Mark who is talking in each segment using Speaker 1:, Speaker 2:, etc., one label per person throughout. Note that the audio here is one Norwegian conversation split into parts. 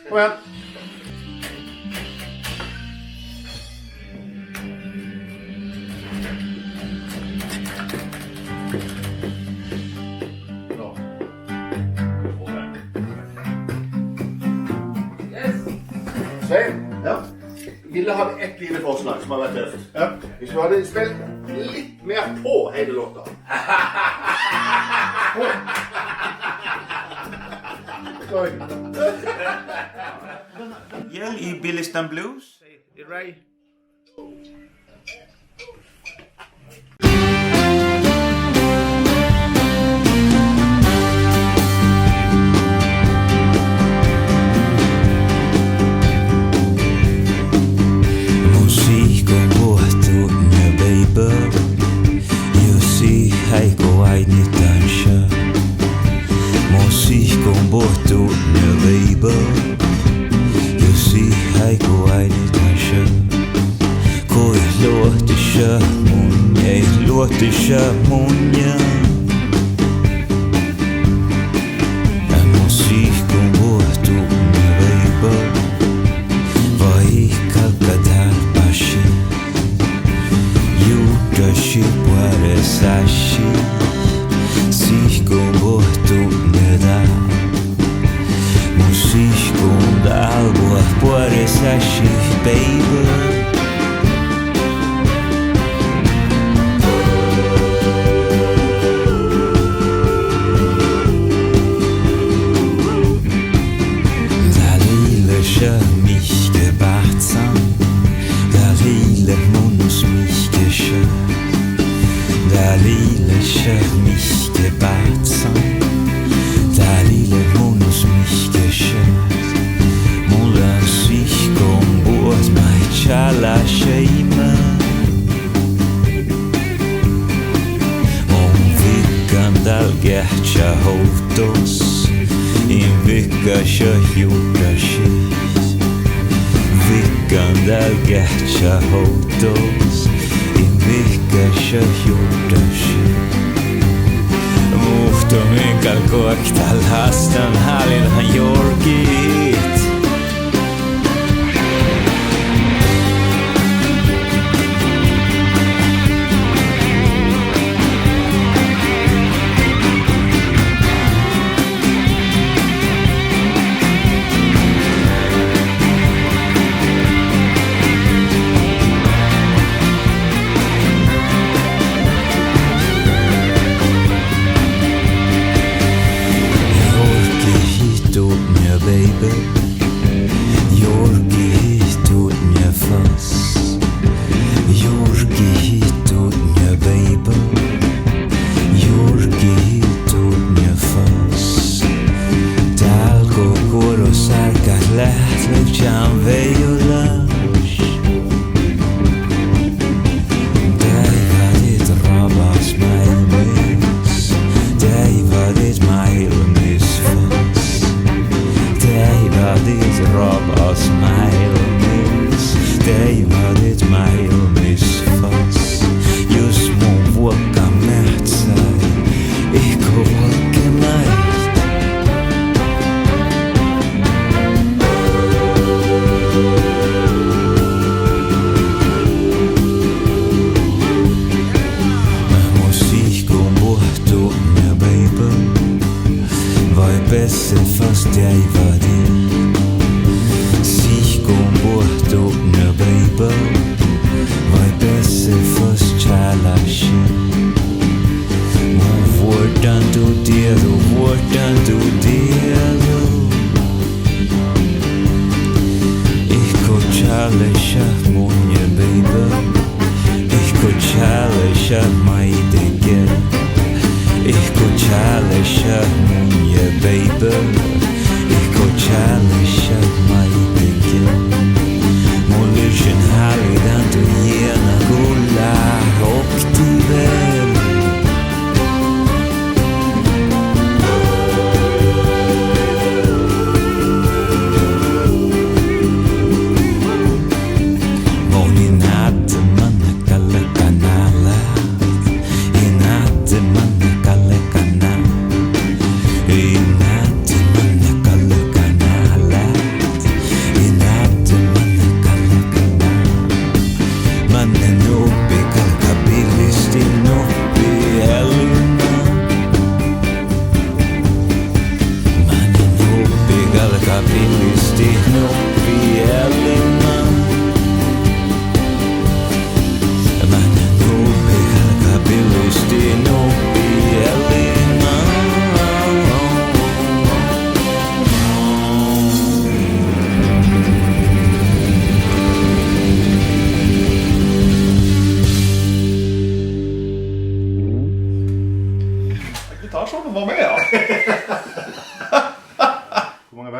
Speaker 1: Kom igjen. Svein, Ville hadde ett lite forslag som har vært tøft. Ja. Hvis du hadde spilt litt mer på hele låta.
Speaker 2: Gjeld i Billistan blues.
Speaker 3: Áiggo oaidnit sihkun buot dutnje baby. You see áiggo oaidnit koi luohte munnje. Sihkun buot dutnje baby. Galgga dárbbašit. Jurddašit boares áššiid. Sihkun buot dutnje sihkun boares áššiid baby. Mich gebachtsam, da lille munus mich geschöpft, da lille mich gebachtsam, da lille munus mich geschöpft. Mulla sihkun buot mai chala scheima, vikkan dalgga hotos, in vikka Jurddašit. Galgga hotos, in vikka Jurddašit. Muhto mikal koktal hastan halin jorgit.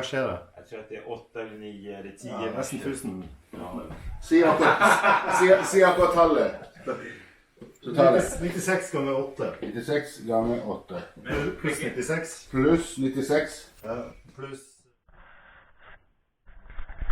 Speaker 2: verset er det?
Speaker 4: Jeg tror at det 8 eller 9 eller 10.
Speaker 2: Ja, nesten 1000.
Speaker 1: Si akkurat tallet. Så tar det.
Speaker 2: 96 ganger 8.
Speaker 1: 96 ganger 8.
Speaker 2: Pluss 96.
Speaker 1: Pluss 96.
Speaker 2: Ja, pluss